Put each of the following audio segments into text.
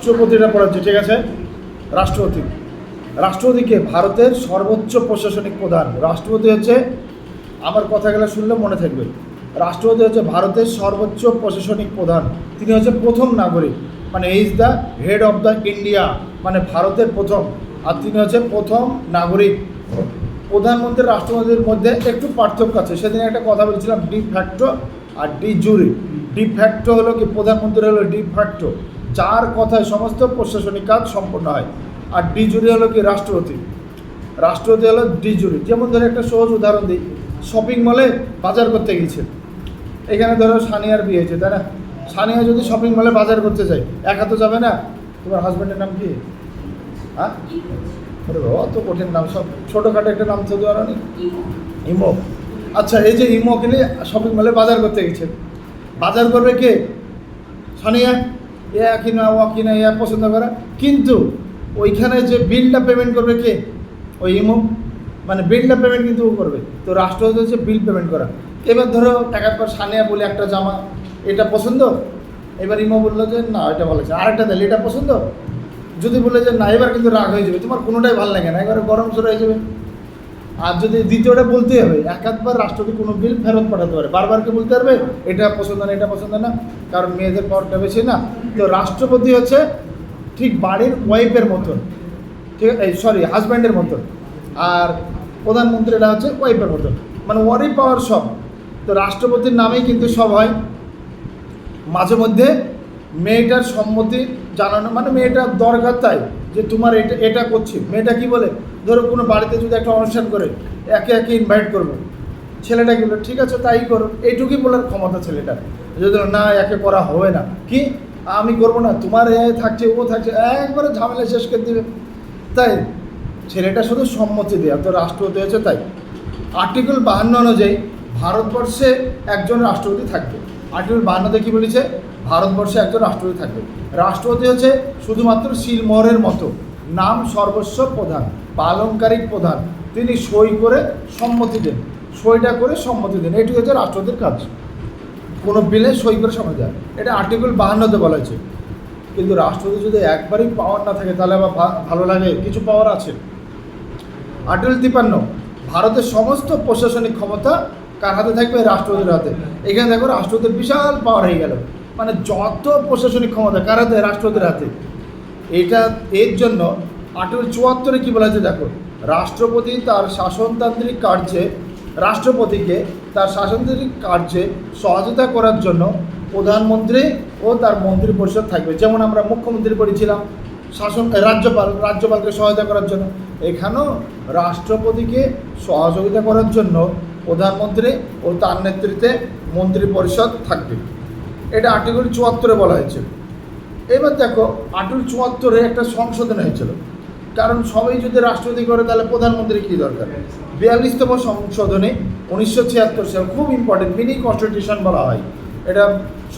রাষ্ট্রপতিটা পড়াচ্ছে, ঠিক আছে? রাষ্ট্রপতি, রাষ্ট্রপতিকে ভারতের সর্বোচ্চ প্রশাসনিক প্রধান। রাষ্ট্রপতি হচ্ছে, আমার কথাগুলো শুনলে মনে থাকবে, রাষ্ট্রপতি হচ্ছে ভারতের সর্বোচ্চ প্রশাসনিক প্রধান। তিনি হচ্ছে প্রথম নাগরিক, মানে is the head of the India, মানে ভারতের প্রথম, আর তিনি হচ্ছে প্রথম নাগরিক। প্রধানমন্ত্রী রাষ্ট্রপতির মধ্যে একটু পার্থক্য আছে, সেদিন একটা কথা বলছিলাম, ডি ফ্যাক্টো আর ডি জুরি। ডি ফ্যাক্টো হলো কি, প্রধানমন্ত্রী হলো ডি ফ্যাক্টো, যার কথায় সমস্ত প্রশাসনিক কাজ সম্পন্ন হয়। আর ডি জুরি হলো কি, রাষ্ট্রপতি। রাষ্ট্রপতি হলো ডি জুরি। যেমন ধরো একটা সহজ উদাহরণ দিই, শপিং মলে বাজার করতে গিয়েছে, এখানে ধরো সানিয়ার বিয়ে হয়েছে, তাই না? সানিয়া যদি শপিং মলে বাজার করতে যায়, একা তো যাবে না। তোমার হাজব্যান্ডের নাম কি? হ্যাঁ, অত কঠিন নাম, সব ছোটোখাটো একটা নাম তো দেওয়ার নেই। ইমো। আচ্ছা, এই যে ইমো কিনে শপিং মলে বাজার করতে গেছে, বাজার করবে কে? সানিয়া। এ কিনা ও কিনা এ পছন্দ করা, কিন্তু ওইখানে যে বিলটা পেমেন্ট করবে কে? ওই ইমো, মানে বিলটা পেমেন্ট কিন্তু ও করবে। তো রাষ্ট্রপতি হচ্ছে বিল পেমেন্ট করা। এবার ধরো টাকার পর সানিয়া বলে একটা জামা, এটা পছন্দ, এবার ইমো বললো যে না এটা বলেছে, আরেকটা দিলে এটা পছন্দ, যদি বলে যে না, এবার কিন্তু রাগ হয়ে যাবে, তোমার কোনোটাই ভালো লাগে না, এবারে গরম জোর হয়ে যাবে। আর যদি দ্বিতীয়টা বলতে হবে, একবার রাষ্ট্রপতি কোনো বিল ফেরত পাঠাতে পারে, বারবারকে বলতে পারবে এটা পছন্দ না, এটা পছন্দ না, কারণ মেয়েদের পাওয়ারটা বেশি না। তো রাষ্ট্রপতি হচ্ছে ঠিক বাড়ির ওয়াইফের মতন, ঠিক আছে, সরি হাজব্যান্ডের মতন, আর প্রধানমন্ত্রীরা হচ্ছে ওয়াইফের মতন, মানে ওয়ারই পাওয়ার সব। তো রাষ্ট্রপতির নামেই কিন্তু সব হয়। মাঝে মধ্যে মেয়েটার সম্মতি জানানো, মানে মেয়েটার দরকার তাই যে তোমার এটা এটা করছি, মেয়েটা কি বলে, ধরো কোনো বাড়িতে যদি একটা অনুষ্ঠান করে একে একে ইনভাইট করবো, ছেলেটা কি বলে ঠিক আছে তাই করো, এইটুকুই বলার ক্ষমতা ছেলেটার। যদি না একে করা হবে না, কি আমি করবো না, তোমার এ থাকছে ও থাকছে, একবারে ঝামেলা শেষ করে দেবে। তাই ছেলেটা শুধু সম্মতি দেওয়া, তো রাষ্ট্রপতি হচ্ছে তাই। আর্টিকেল 52 অনুযায়ী ভারতবর্ষে একজন রাষ্ট্রপতি থাকবে। আর্টিকেল 52-তে কী বলেছে? ভারতবর্ষে একজন রাষ্ট্রপতি থাকবে। রাষ্ট্রপতি হচ্ছে শুধুমাত্র শিলমোহরের মতো, নাম সর্বস্ব প্রধান, পালনকারিক প্রধান। তিনি সই করে সম্মতি দেন, সইটা করে সম্মতি দেন, এটি হচ্ছে রাষ্ট্রপতির কাজ। কোনো বিলে সই করে সম্মতি দেয়, এটা আর্টিকেল 52-তে বলা হয়েছে। কিন্তু রাষ্ট্রপতি যদি একবারই পাওয়ার না থাকে, তাহলে আবার ভালো লাগে, কিছু পাওয়ার আছে। আর্টিকেল 53, ভারতের সমস্ত প্রশাসনিক ক্ষমতা কার হাতে থাকবে? রাষ্ট্রপতির হাতে। এখানে দেখো রাষ্ট্রপতির বিশাল পাওয়ার হয়ে গেল, মানে যত প্রশাসনিক ক্ষমতা কার হাতে? রাষ্ট্রপতির হাতে। এইটা এর জন্য আর্টিকেল 74-এ কী বলা হয়েছে দেখো, রাষ্ট্রপতি তার শাসনতান্ত্রিক কার্যে, রাষ্ট্রপতিকে তার শাসনতান্ত্রিক কার্যে সহযোগিতা করার জন্য প্রধানমন্ত্রী ও তার মন্ত্রী পরিষদ থাকবে। যেমন আমরা মুখ্যমন্ত্রী পড়েছিলাম, রাজ্যপালকে সহায়তা করার জন্য, এখানেও রাষ্ট্রপতিকে সহযোগিতা করার জন্য প্রধানমন্ত্রী ও তার নেতৃত্বে মন্ত্রী পরিষদ থাকবে। এটা আর্টিকেল 74-এ বলা হয়েছে। এবার দেখো আর্টিকেল 74-এ একটা সংশোধন হয়েছিল, কারণ সবাই যদি রাষ্ট্রপতি করে তাহলে প্রধানমন্ত্রী কী দরকার। 42তম সংশোধনে 1976 সাল, খুব ইম্পর্টেন্ট, মিনি কনস্টিটিউশন বলা হয় এটা,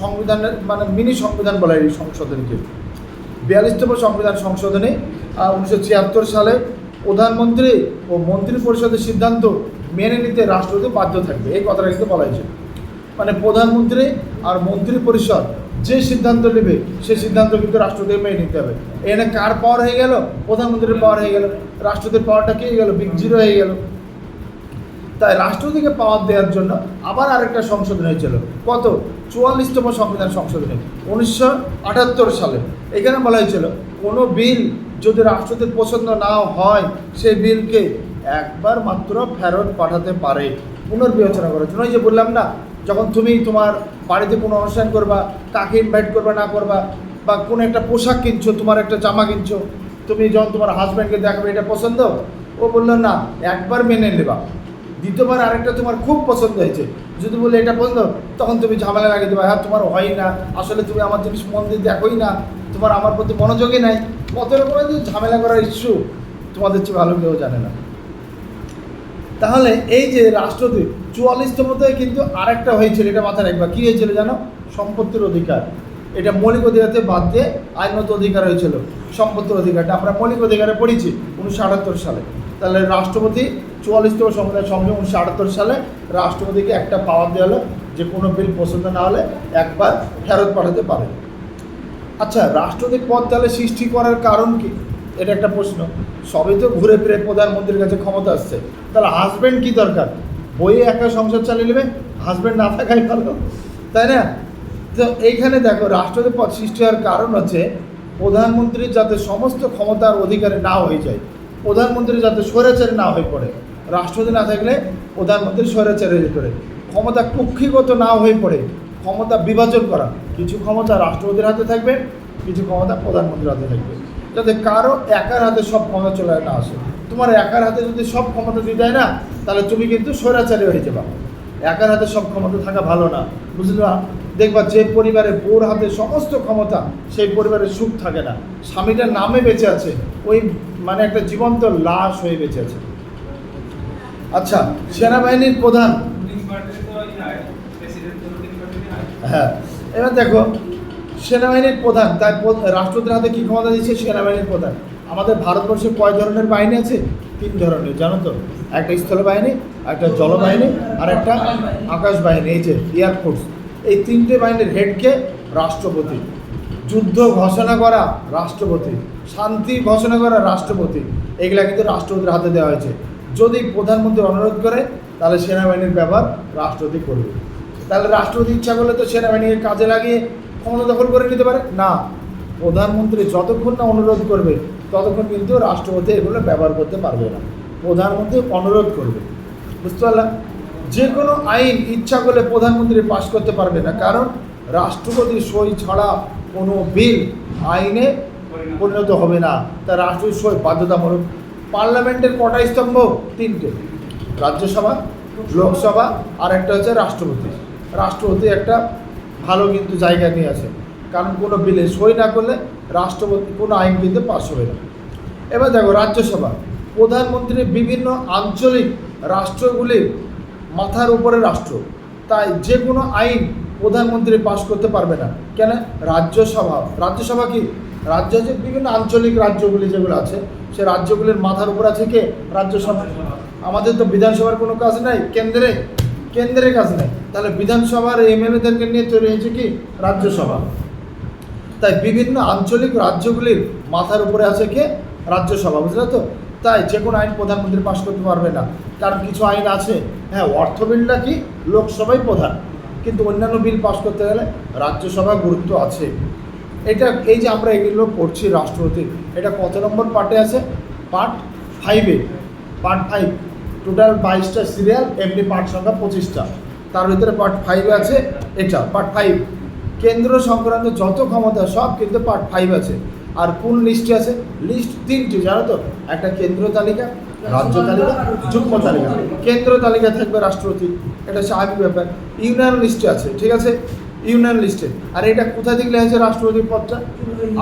সংবিধানের মানে মিনি সংবিধান বলা হয় এই সংশোধনীকে। 42তম সংবিধান সংশোধনে 1976 সালে প্রধানমন্ত্রী ও মন্ত্রী পরিষদের সিদ্ধান্ত মেনে নিতে রাষ্ট্রপতি বাধ্য থাকবে, এই কথাটা কিন্তু বলা হয়েছে। মানে প্রধানমন্ত্রী আর মন্ত্রী পরিষদ যে সিদ্ধান্ত নেবে সেই সিদ্ধান্ত কিন্তু রাষ্ট্রপতি মেনে নিতে হবে। এখানে কার পাওয়ার হয়ে গেল? প্রধানমন্ত্রীর পাওয়ার হয়ে গেল, রাষ্ট্রপতির পাওয়ারটা কী হয়ে গেল? বিগ জিরো হয়ে গেল। তাই রাষ্ট্রপতিকে পাওয়ার দেওয়ার জন্য আবার আরেকটা সংশোধন হয়েছিল, কত? 44তম সংবিধান সংশোধনী 1978 সালে। এখানে বলা হয়েছিল কোনো বিল যদি রাষ্ট্রপতির পছন্দ না হয়, সেই বিলকে একবার মাত্র ফেরত পাঠাতে পারে পুনর্বিবেচনা করার জন্য। ওই যে বললাম না, যখন তুমি তোমার বাড়িতে কোনো অনুষ্ঠান করবা, কাকে ইনভাইট করবা না করবা, বা কোনো একটা পোশাক কিনছো, তোমার একটা জামা কিনছো, তুমি যখন তোমার হাজব্যান্ডকে দেখাবে এটা পছন্দ, ও বললো না, একবার মেনে নেবা, দ্বিতীয়বার আরেকটা তোমার খুব পছন্দ হয়েছে, যদি বলে এটা পছন্দ, তখন তুমি ঝামেলা লাগিয়ে দেবা, হ্যাঁ তোমার হয় না, আসলে তুমি আমার জিনিস মন দিয়ে দেখোই না, তোমার আমার প্রতি মনোযোগই নাই, কত রকমের যে ঝামেলা করার ইস্যু তোমাদের চেয়ে ভালো কেউ জানে না। তাহলে এই যে রাষ্ট্রপতি 44তমতে কিন্তু আরেকটা হয়েছিল, এটা মাথায় রাখবা, কী হয়েছিল জানো? সম্পত্তির অধিকার। এটা মৌলিক অধিকারতে বাদ দিয়ে আইনত অধিকার হয়েছিল, সম্পত্তির অধিকারটা আমরা মৌলিক অধিকারে পড়েছি 1978 সালে। তাহলে রাষ্ট্রপতি 44তম সংবিধান সংশোধন 1978 সালে রাষ্ট্রপতিকে একটা পাওয়ার দেওয়া হলো যে কোনো বিল পছন্দ না হলে একবার ফেরত পাঠাতে পারে। আচ্ছা, রাষ্ট্রপতি পদ তাহলে সৃষ্টি করার কারণ কি? এটা একটা প্রশ্ন। সবই তো ঘুরে ফিরে প্রধানমন্ত্রীর কাছে ক্ষমতা আসছে, তাহলে হাজব্যান্ড কি দরকার? বইয়ে একটা সংসার চালিয়ে নেবে, হাজব্যান্ড না থাকাই ভালো, তাই না? তো এইখানে দেখো, রাষ্ট্রপতি পদ সৃষ্টি হওয়ার কারণ হচ্ছে প্রধানমন্ত্রীর যাতে সমস্ত ক্ষমতার অধিকারী না হয়ে যায়, প্রধানমন্ত্রী যাতে স্বৈরাচারী না হয়ে পড়ে। রাষ্ট্রপতি না থাকলে প্রধানমন্ত্রী স্বৈরাচারী হয়ে পড়ে, ক্ষমতা কুক্ষিগত না হয়ে পড়ে, ক্ষমতা বিভাজন করা, কিছু ক্ষমতা রাষ্ট্রপতির হাতে থাকবে, কিছু ক্ষমতা প্রধানমন্ত্রীর হাতে থাকবে, যাতে কারো একার হাতে সব ক্ষমতা চলে না আসে। তোমার একার হাতে যদি সব ক্ষমতা দিয়ে যায় না, তাহলে তুমি কিন্তু স্বৈরাচারী হয়ে যাবা। একার হাতে সব ক্ষমতা থাকা ভালো না, বুঝলা? দেখবা যে পরিবারের বউর হাতে সমস্ত ক্ষমতা, সেই পরিবারের সুখ থাকে না। স্বামীটার নামে বেঁচে আছে, ওই মানে একটা জীবন্ত লাশ হয়ে বেঁচে আছে। আচ্ছা, সেনাবাহিনীর প্রধান, হ্যাঁ, এবার দেখো সেনাবাহিনীর প্রধান, তাই রাষ্ট্রপতির হাতে কী ক্ষমতা দিচ্ছে? সেনাবাহিনীর প্রধান। আমাদের ভারতবর্ষে কয় ধরনের বাহিনী আছে? 3 ধরনের, জানো তো? একটা স্থল বাহিনী, একটা জলবাহিনী, আর একটা আকাশ বাহিনী, এই যে এয়ারফোর্স। এই 3টে বাহিনীর হেডকে রাষ্ট্রপতি। যুদ্ধ ঘোষণা করা রাষ্ট্রপতি, শান্তি ঘোষণা করা রাষ্ট্রপতি, এগুলা কিন্তু রাষ্ট্রপতির হাতে দেওয়া হয়েছে। যদি প্রধানমন্ত্রী অনুরোধ করে, তাহলে সেনাবাহিনীর ব্যবহার রাষ্ট্রপতি করবে। তাহলে রাষ্ট্রপতি ইচ্ছা করলে তো সেনাবাহিনীকে কাজে লাগিয়ে ক্ষমতা দখল করে নিতে পারে না। প্রধানমন্ত্রী যতক্ষণ না অনুরোধ করবে, ততক্ষণ কিন্তু রাষ্ট্রপতি এগুলো ব্যবহার করতে পারবে না। প্রধানমন্ত্রী অনুরোধ করবে, বুঝতে পারলাম? যে কোনো আইন ইচ্ছা করলে প্রধানমন্ত্রী পাশ করতে পারবে না, কারণ রাষ্ট্রপতি সই ছাড়া কোনো বিল আইনে পরিণত হবে না। তা রাষ্ট্রপতি সই বাধ্যতামূলক। পার্লামেন্টের কটা স্তম্ভ? 3টে, রাজ্যসভা, লোকসভা, আর একটা হচ্ছে রাষ্ট্রপতি। রাষ্ট্রপতি একটা ভালো কিন্তু জায়গা নিয়ে আছে, কারণ কোনো বিলে সই না করলে রাষ্ট্রপতি কোনো আইন কিন্তু পাস হবে না। এবার দেখো রাজ্যসভা, প্রধানমন্ত্রী বিভিন্ন আঞ্চলিক রাষ্ট্রগুলির মাথার উপরে রাষ্ট্র, তাই যে কোনো আইন প্রধানমন্ত্রী পাস করতে পারবে না। কেন? রাজ্যসভা কি? রাজ্য হচ্ছে বিভিন্ন আঞ্চলিক রাজ্যগুলি যেগুলো আছে, সে রাজ্যগুলির মাথার উপর আছে কে? রাজ্যসভা। আমাদের তো বিধানসভার কোনো কাজ নাই, কেন্দ্রে কাজ নেই, তাহলে বিধানসভার এমএলএদেরকে নিয়ে তৈরি হয়েছে কি? রাজ্যসভা। তাই বিভিন্ন আঞ্চলিক রাজ্যগুলির মাথার উপরে আছে কে? রাজ্যসভা, বুঝলে তো? তাই যে কোনো আইন প্রধানমন্ত্রী পাস করতে পারবে না, কারণ কিছু আইন আছে, হ্যাঁ, অর্থ বিলটা কি লোকসভাই প্রধান, কিন্তু অন্যান্য বিল পাস করতে গেলে রাজ্যসভা গুরুত্ব আছে। এটা এই যে আমরা এগুলো পড়ছি রাষ্ট্রপতি, এটা কত নম্বর পার্টে আছে? পার্ট 5-এ, পার্ট 5। টোটাল 22টা সিরিয়াল, এমনি পার্ট সংখ্যা 25টা, তার ভিতরে পার্ট 5-এ আছে এটা, পার্ট 5। কেন্দ্র সংক্রান্ত যত ক্ষমতা সব কিন্তু পার্ট 5 আছে। আর কোন লিস্টে আছে? লিস্ট 3টি, জানো তো? একটা কেন্দ্র তালিকা, রাজ্য তালিকা, যুগ্ম তালিকা। কেন্দ্র তালিকা থাকবে রাষ্ট্রপতি, এটা স্বাভাবিক ব্যাপার। ইউনিয়ন লিস্টে আছে, ঠিক আছে? ইউনিয়ন লিস্টে। আর এটা কোথা থেকে লেগেছে রাষ্ট্রপতির পদটা?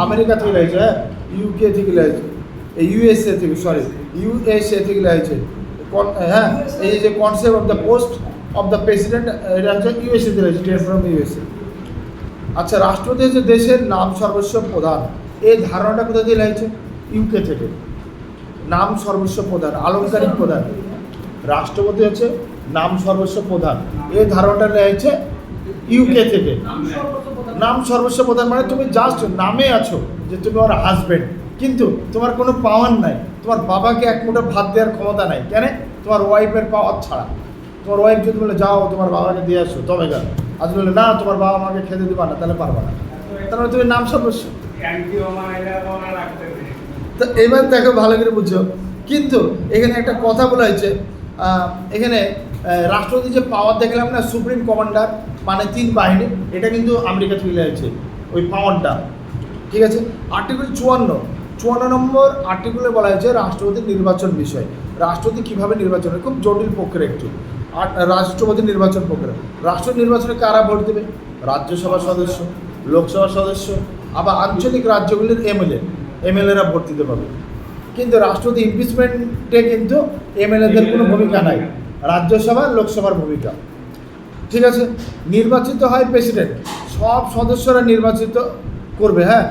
আমেরিকা থেকে লেগেছে, হ্যাঁ, ইউকে থেকে লেগেছে, ইউএসএ থেকে, ইউএসএ থেকে লেগেছে। হ্যাঁ, এই যে concept of the post of the president, এটা হচ্ছে ইউএসএ থেকে লেগেছে, স্টেট ফ্রম ইউএসএ। আচ্ছা, রাষ্ট্রপতি হচ্ছে দেশের নাম সর্বস্ব প্রধান, এই ধারণাটা কোথা থেকে লেগেছে? ইউকে থেকে। নাম সর্বস্ব প্রধান, আলংকারিক প্রধান। রাষ্ট্রপতি হচ্ছে নাম সর্বস্ব প্রধান, এই ধারণাটা লেগেছে ইউকে থেকে। নাম সর্বস্ব প্রধান মানে তুমি জাস্ট নামে আছো যে তুমি ওর হাজব্যান্ড, কিন্তু তোমার কোনো পাওয়ার নাই। তোমার বাবাকে এক মুঠো ভাত দেওয়ার ক্ষমতা নাই। কেন? তোমার ওয়াইফের পাওয়ার ছাড়া। তোমার ওয়াইফ যদি বলে যাও তোমার বাবাকে দিয়ে আসো, তবে গেল। আজ বলে না, তোমার বাবা মাকে খেতে দেবা না, তাহলে পারবা না, তাহলে তুমি নাম সর্বস্ব। তো এবার দেখো, ভালো করে বুঝছো। কিন্তু এখানে একটা কথা বলা হয়েছে, এখানে রাষ্ট্রপতি যে পাওয়ার দেখলাম না, সুপ্রিম কমান্ডার, মানে 3 বাহিনী, এটা কিন্তু আমেরিকা থেকে লেগেছে ওই পাওয়ারটা, ঠিক আছে? আর্টিকেল 54 নম্বর আর্টিকেলে বলা হয়েছে রাষ্ট্রপতির নির্বাচন বিষয়। রাষ্ট্রপতি কীভাবে নির্বাচন হয়, খুব জটিল প্রক্রিয়া একটু। রাষ্ট্রপতি নির্বাচন প্রক্রিয়া, রাষ্ট্র নির্বাচনে কারা ভোট দেবে? রাজ্যসভার সদস্য, লোকসভার সদস্য, আবার আঞ্চলিক রাজ্যগুলির এমএলএরা ভোট দিতে পারবে। কিন্তু রাষ্ট্রপতি ইমপিচমেন্টে কিন্তু এমএলএদের কোনো ভূমিকা নাই, রাজ্যসভা লোকসভার ভূমিকা, ঠিক আছে? নির্বাচিত হয় প্রেসিডেন্ট, সব সদস্যরা নির্বাচিত করবে, হ্যাঁ,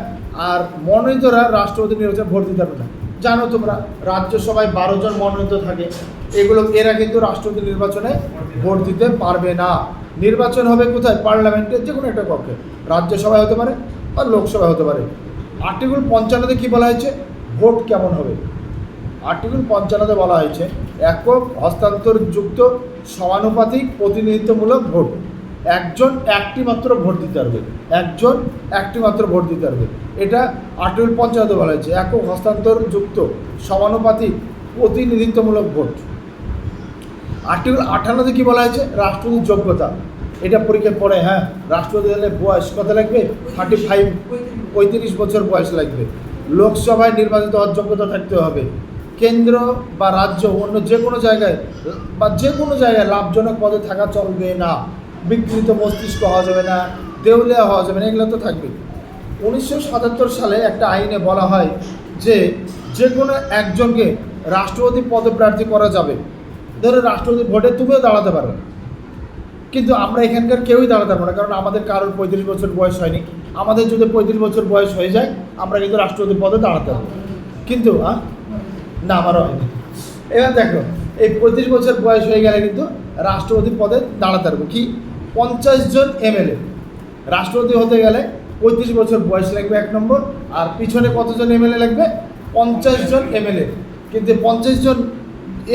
আর মনোনীতরা রাষ্ট্রপতি নির্বাচনে ভোট দিতে পারবে না। জানো তোমরা, রাজ্যসভায় 12 জন মনোনীত থাকে, এরা কিন্তু রাষ্ট্রপতি নির্বাচনে ভোট দিতে পারবে না। নির্বাচন হবে কোথায়? পার্লামেন্টের যে কোনো একটা কক্ষে, রাজ্যসভায় হতে পারে, বা লোকসভা হতে পারে। আর্টিকেল 55 কী বলা হয়েছে, ভোট কেমন হবে। আর্টিকেল 55 বলা হয়েছে একক হস্তান্তরযুক্ত সমানুপাতিক প্রতিনিধিত্বমূলক ভোট। একজন একটি মাত্র ভোট দিতে পারবে, একজন একটি মাত্র ভোট দিতে পারবে। এটা আর্টিকেল 55 বলা হয়েছে একক হস্তান্তরযুক্ত সমানুপাতিক প্রতিনিধিত্বমূলক ভোট। আর্টিকেল 58 কী বলা হয়েছে, রাষ্ট্রপতির যোগ্যতা। এটা পরীক্ষা পড়ে, হ্যাঁ, রাষ্ট্রপতি হলে বয়স কত লাগবে, 35 বছর বয়স লাগবে। লোকসভায় নির্বাচিত হওয়ার যোগ্যতা থাকতে হবে। কেন্দ্র বা রাজ্য অন্য যে কোনো জায়গায় লাভজনক পদে থাকা চলবে না। বিকৃত মস্তিষ্ক হওয়া যাবে না, দেউলিয়া হওয়া যাবে না, এগুলো তো থাকবে। 1977 সালে একটা আইনে বলা হয় যে কোনো একজনকে রাষ্ট্রপতি পদপ্রার্থী করা যাবে। ধরো রাষ্ট্রপতি ভোটে তুমিও দাঁড়াতে পারো, কিন্তু আমরা এখানকার কেউই দাঁড়াতে পারবো না, কারণ আমাদের কারোর 35 বছর বয়স হয়নি। আমাদের যদি 35 বছর বয়স হয়ে যায় আমরা কিন্তু রাষ্ট্রপতি পদে দাঁড়াতে পারবো, কিন্তু না, আমারও হয়নি। এবার দেখো, এই 35 বছর বয়স হয়ে গেলে কিন্তু রাষ্ট্রপতি পদে দাঁড়াতে পারবো। কি 50 জন এমএলএ রাষ্ট্রপতি হতে গেলে 35 বছর বয়স লাগবে 1 নম্বর, আর পিছনে কতজন এমএলএ লাগবে, 50 জন এমএলএ। কিন্তু 50 জন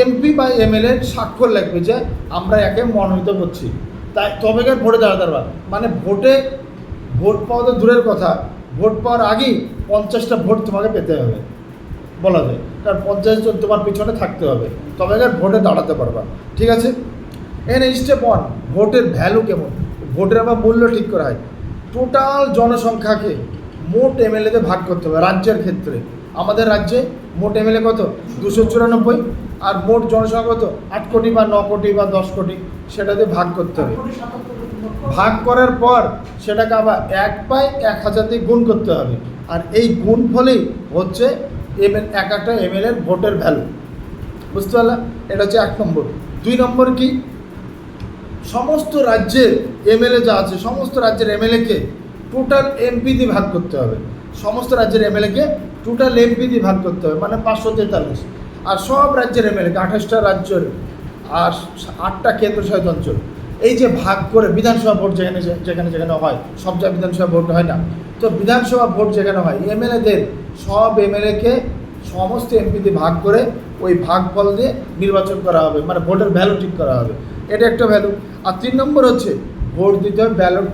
এমপি বা এমএলএ স্বাক্ষর লাগবে যে আমরা একে মনোনীত করছি, তাই তবেকার ভোটে দাঁড়াতে পারবা। মানে ভোট পাওয়া তো দূরের কথা, ভোট পাওয়ার আগেই 50টা ভোট তোমাকে পেতে হবে বলা যায়, কারণ 50 জন তোমার পিছনে থাকতে হবে, তবেকার ভোটে দাঁড়াতে পারবা। ঠিক আছে। স্টেপ 1, ভোটের ভ্যালু কেমন, ভোটের আবার মূল্য ঠিক করা হয়। টোটাল জনসংখ্যাকে মোট এমএলএতে ভাগ করতে হবে। রাজ্যের ক্ষেত্রে আমাদের রাজ্যে মোট এমএলএ কত, 294, আর মোট জনসংখ্যা কত, 8 কোটি বা 9 কোটি বা 10 কোটি, সেটাতে ভাগ করতে হবে। ভাগ করার পর সেটাকে আবার 1/1000 দিয়ে গুণ করতে হবে, আর এই গুণ ফলেই হচ্ছে এক একটা এমএলএর ভোটের ভ্যালু। বুঝতে পারলাম? এটা হচ্ছে 1 নম্বর। 2 নম্বর কি, সমস্ত রাজ্যের এমএলএ যা আছে, সমস্ত রাজ্যের এমএলএকে টোটাল এমপি দিয়ে ভাগ করতে হবে। সমস্ত রাজ্যের এমএলএকে টোটাল এমপি দিয়ে ভাগ করতে হবে, মানে 543। আর সব রাজ্যের এমএলএকে, 28টা রাজ্যের আর 8টা কেন্দ্রশাসিত অঞ্চল, এই যে ভাগ করে বিধানসভা ভোট যেখানে হয়, সব জায়গায় বিধানসভা ভোট হয় না, তো বিধানসভা ভোট যেখানে হয় এমএলএদের সব এমএলএকে সমস্ত এমপি দিয়ে ভাগ করে ওই ভাগফল দিয়ে নির্বাচন করা হবে, মানে ভোটের ভ্যালু ঠিক করা হবে। এটা একটা ভ্যালু। আর 3 নম্বর হচ্ছে ভোট দিতে হবে ব্যালট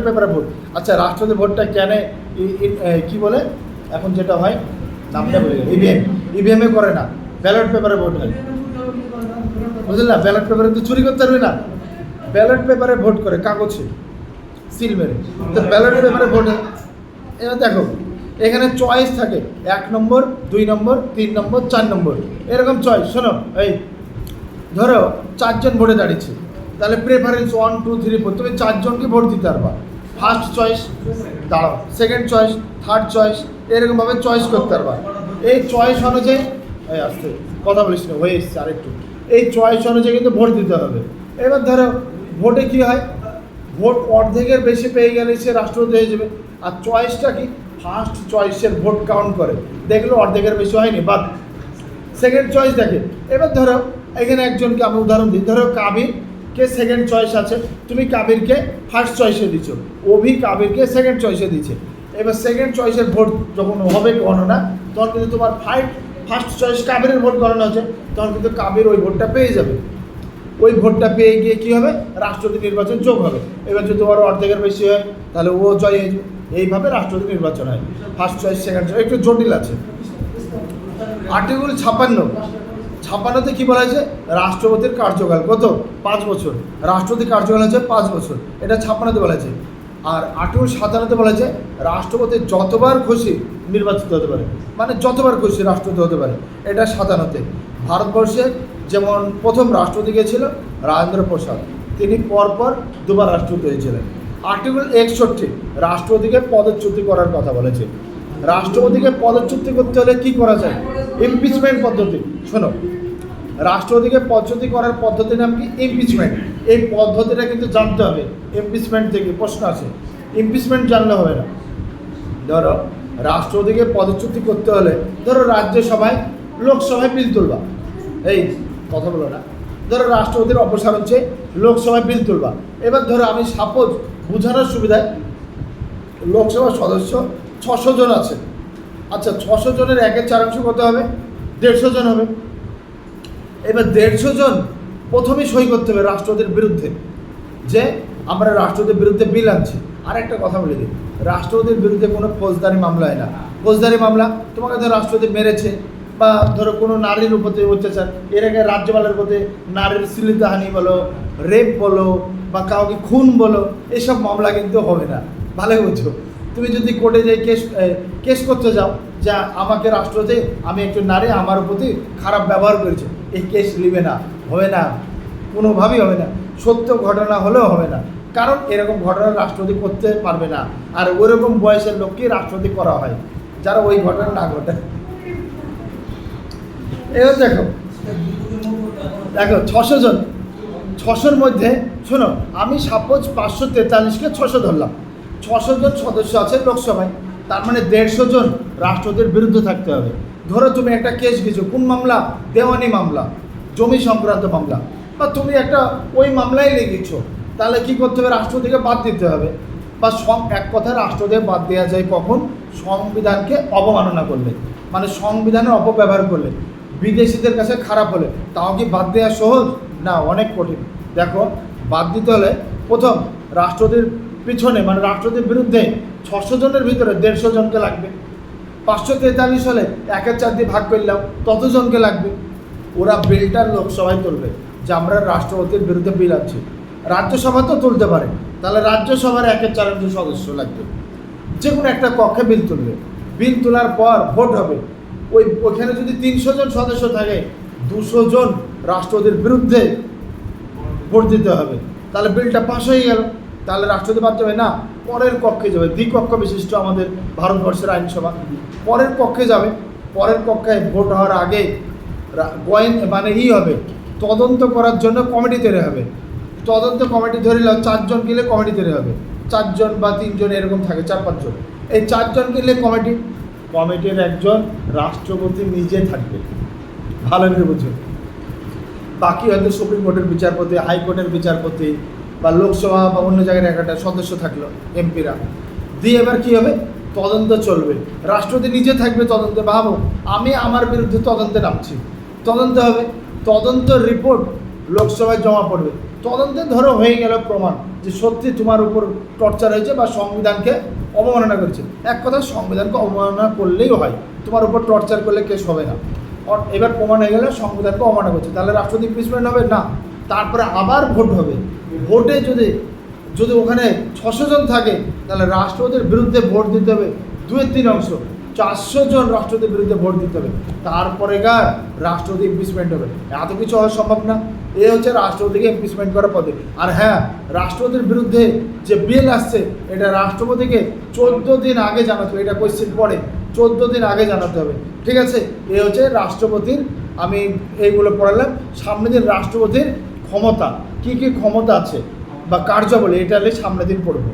পেপারে ভোট। আচ্ছা, রাষ্ট্রপতি ভোটটা কেন কি বলে এখন যেটা হয়, নামটা বলে ইভিএমে করে না, ব্যালট পেপারে ভোট হয়। বুঝলেন না? ব্যালট পেপারে তো চুরি করতে পারবে না, ব্যালট পেপারে ভোট করে, কাগজে সিল মেরে, তো ব্যালট পেপারে ভোট হয়। এবার দেখো, এখানে চয়েস থাকে 1 নম্বর, 2 নম্বর, 3 নম্বর, 4 নম্বর, এরকম চয়েস। শোনো, এই ধরো 4 জন ভোটে দাঁড়িয়েছে, তাহলে প্রেফারেন্স 1, 2, 3, 4, তুমি 4 জনকে ভোট দিতে পারবা। ফার্স্ট চয়েস দাঁড়াও, সেকেন্ড চয়েস, থার্ড চয়েস, এরকমভাবে চয়েস করতে পারবা। এই চয়েস অনুযায়ী আসতে কথা বলিস না, হয়ে এসছে আরেকটু। এই চয়েস অনুযায়ী কিন্তু ভোট দিতে হবে। এবার ধরো ভোটে কী হয়, ভোট অর্ধেকের বেশি পেয়ে গেলে সে রাষ্ট্রপতি হয়ে যাবে। আর চয়েসটা কি, ফার্স্ট চয়েসের ভোট কাউন্ট করে, দেখলো অর্ধেকের বেশি হয়নি, বাদ। সেকেন্ড চয়েস দেখে। এবার ধরো এখানে একজনকে আমি উদাহরণ দিই, ধরো কাবিরকে সেকেন্ড চয়েস আছে, তুমি কাবিরকে ফার্স্ট চয়েসে দিচ্ছ, অভি কাবিরকে সেকেন্ড চয়েসে দিচ্ছে। এবার সেকেন্ড চয়েসের ভোট যখন হবে গণনা, তখন কিন্তু তোমার ফার্স্ট চয়েস কাবিরের ভোট গণনা হচ্ছে, তখন কিন্তু কাবির ওই ভোটটা পেয়ে যাবে। ওই ভোটটা পেয়ে গিয়ে কী হবে, রাষ্ট্রপতি নির্বাচন যোগ হবে। এবার যদি ওর অর্ধেকের বেশি হয় তাহলে ও জয় হয়ে যাবে। এইভাবে রাষ্ট্রপতি নির্বাচন হয়, ফার্স্ট চয়েস, সেকেন্ড চয়েস, একটু জটিল আছে। আর্টিকেল 56 কী বলা হয়েছে, রাষ্ট্রপতির কার্যকাল কত, 5 বছর। রাষ্ট্রপতির কার্যকাল হচ্ছে 5 বছর, এটা 56 বলা হয়েছে। আর আর্টিকেল 57 বলা হয়েছে রাষ্ট্রপতি যতবার খুশি নির্বাচিত হতে পারে, মানে যতবার খুশি রাষ্ট্রপতি হতে পারে, এটা 57। ভারতবর্ষে যেমন প্রথম রাষ্ট্রপতি কে ছিল রাজেন্দ্র প্রসাদ, তিনি পরপর 2বার রাষ্ট্রপতি হয়েছিলেন। আর্টিকেল 61 রাষ্ট্রপতিকে পদচ্যুতি করার কথা বলেছে। রাষ্ট্রপতিকে পদচ্যুতি করতে হলে কী করা যায়, ইমপিচমেন্ট পদ্ধতি। শোনো, রাষ্ট্রপতিকে পদচ্যুতি করার পদ্ধতির নাম কি, ইমপিচমেন্ট। এই পদ্ধতিটা কিন্তু জানতে হবে, ইমপিচমেন্ট থেকে প্রশ্ন আছে, ইমপিচমেন্ট জানলে হবে না। ধরো রাষ্ট্রপতিকে পদচ্যুতি করতে হলে, ধরো রাজ্যসভায় লোকসভায় বিল তুলবা, এই কথা বলো না, ধরো রাষ্ট্রপতির অপসারণ চেয়ে লোকসভায় বিল তুলবা। এবার ধরো আমি সাপোজ বোঝানোর সুবিধায় লোকসভার সদস্য 600 জন আছে। আচ্ছা, 600 জনের 1/4 কত হবে? 150 জন হবে। এবার 150 জন প্রথমেই সই করতে হবে রাষ্ট্রপতির বিরুদ্ধে, যে আমরা রাষ্ট্রপতির বিরুদ্ধে বিল আনছি। আর একটা কথা বলে দিই, রাষ্ট্রপতির বিরুদ্ধে কোনো ফৌজদারি মামলা হয় না। ফৌজদারি মামলা, তোমাকে ধরো রাষ্ট্রপতি মেরেছে, বা ধরো কোনো নারীর প্রতি অত্যাচার, এর আগে রাজ্যপালের প্রতি নারীর শ্লীলতাহানি বলো, রেপ বলো, বা কাউকে খুন বলো, এইসব মামলা কিন্তু হবে না। ভালো বুঝছো? তুমি যদি কোর্টে যাই কেস করতে যাও, যা আমাকে রাষ্ট্রপতি, আমি একজন নারী, আমার প্রতি খারাপ ব্যবহার করেছে, এই কেস নেবে না, হবে না, কোনোভাবেই হবে না। সত্য ঘটনা হলেও হবে না, কারণ এরকম ঘটনা রাষ্ট্রপতি করতে পারবে না। আর ওইরকম বয়সের লোককেই রাষ্ট্রপতি করা হয়, যারা ওই ঘটনা না ঘটে। এবার দেখো 600 জন, 600-র মধ্যে শোনো, আমি সাপোজ 543-কে 600 ধরলাম, 600 জন সদস্য আছে লোকসভায়, তার মানে 150 জন রাষ্ট্রপতির বিরুদ্ধে থাকতে হবে। ধরো তুমি একটা কেস কিছু, কোন মামলা? দেওয়ানি মামলা, জমি সংক্রান্ত মামলা, বা তুমি একটা ওই মামলায় লেগেছো, তাহলে কি করতে হবে? রাষ্ট্রপতিকে বাদ দিতে হবে। বা এক কথায় রাষ্ট্রপতিকে বাদ দেওয়া যায় কখন? সংবিধানকে অবমাননা করলে, মানে সংবিধানের অপব্যবহার করলে, বিদেশিদের কাছে খারাপ হলে। তাও কি বাদ দেওয়া সহজ? না, অনেক কঠিন। দেখো, বাদ দিতে হলে প্রথম রাষ্ট্রপতির পিছনে, মানে রাষ্ট্রপতির বিরুদ্ধে 600 জনের ভিতরে 150 জনকে লাগবে। 543 হলে 1/4 দিয়ে ভাগ করলেও ততজনকে লাগবে। ওরা বিলটার লোকসভায় তুলবে যে আমরা রাষ্ট্রপতির বিরুদ্ধে বিল আনছি। রাজ্যসভা তো তুলতে পারে, তাহলে রাজ্যসভার 1/4 সদস্য লাগবে। যে কোনো একটা কক্ষে বিল তুলবে, বিল তোলার পর ভোট হবে। ওইখানে যদি 300 জন সদস্য থাকে, 200 জন রাষ্ট্রপতির বিরুদ্ধে ভোট দিতে হবে, তাহলে বিলটা পাস হয়ে গেল। তাহলে রাষ্ট্রপতি বাদ যাবে না, পরের কক্ষে যাবে। দ্বিকক্ষ বিশিষ্ট আমাদের ভারতবর্ষের আইনসভা, পরের কক্ষে যাবে। পরের কক্ষে ভোট হওয়ার আগে মানে হবে, তদন্ত করার জন্য কমিটি তৈরি হবে। তদন্ত কমিটি ধরিলেও 4 জন গেলে কমিটি তৈরি হবে, 4 জন বা 3 জন এরকম থাকে, 4-5 জন। এই 4 জন গেলে কমিটির একজন রাষ্ট্রপতি নিজে থাকবে, ভালো করে বুঝুন। বাকি হয়তো সুপ্রিম কোর্টের বিচারপতি, হাইকোর্টের বিচারপতি, বা লোকসভা বা অন্য জায়গায় একটা সদস্য থাকলো, এমপিরা দিয়ে। এবার কী হবে? তদন্ত চলবে, রাষ্ট্রপতি নিজে থাকবে তদন্তে। ভাবো, আমি আমার বিরুদ্ধে তদন্তে নামছি, তদন্ত হবে, তদন্ত রিপোর্ট লোকসভায় জমা পড়বে। তদন্তে ধরো হয়ে গেল প্রমাণ যে সত্যি তোমার উপর টর্চার হয়েছে বা সংবিধানকে অবমাননা করেছে। এক কথা, সংবিধানকে অবমাননা করলেই হয়, তোমার উপর টর্চার করলে কেস হবে না। এবার প্রমাণ হয়ে গেলে সংবিধানকে অবমাননা করছে, তাহলে রাষ্ট্রপতি ইমপিচমেন্ট হবে না। তারপরে আবার ভোট হবে। ভোটে যদি ওখানে 600 জন থাকে, তাহলে রাষ্ট্রপতির বিরুদ্ধে ভোট দিতে হবে 2/3 অংশ, 400 জন রাষ্ট্রপতির বিরুদ্ধে ভোট দিতে হবে। তারপরে রাষ্ট্রপতি ইমপিচমেন্ট হবে। এত কিছু হওয়া সম্ভব না। এ হচ্ছে রাষ্ট্রপতিকে ইমপিচমেন্ট করার পদ্ধতি। আর হ্যাঁ, রাষ্ট্রপতির বিরুদ্ধে যে বিল আসছে, এটা রাষ্ট্রপতিকে 14 দিন আগে জানাতে হবে। এটা কোয়েশ্চেন পড়ে, 14 দিন আগে জানাতে হবে, ঠিক আছে? এ হচ্ছে রাষ্ট্রপতির, আমি এইগুলো পড়ালাম। সামনের দিন রাষ্ট্রপতির ক্ষমতা, কী কী ক্ষমতা আছে বা কার্যাবলী, এটা সামনের দিন পড়বো।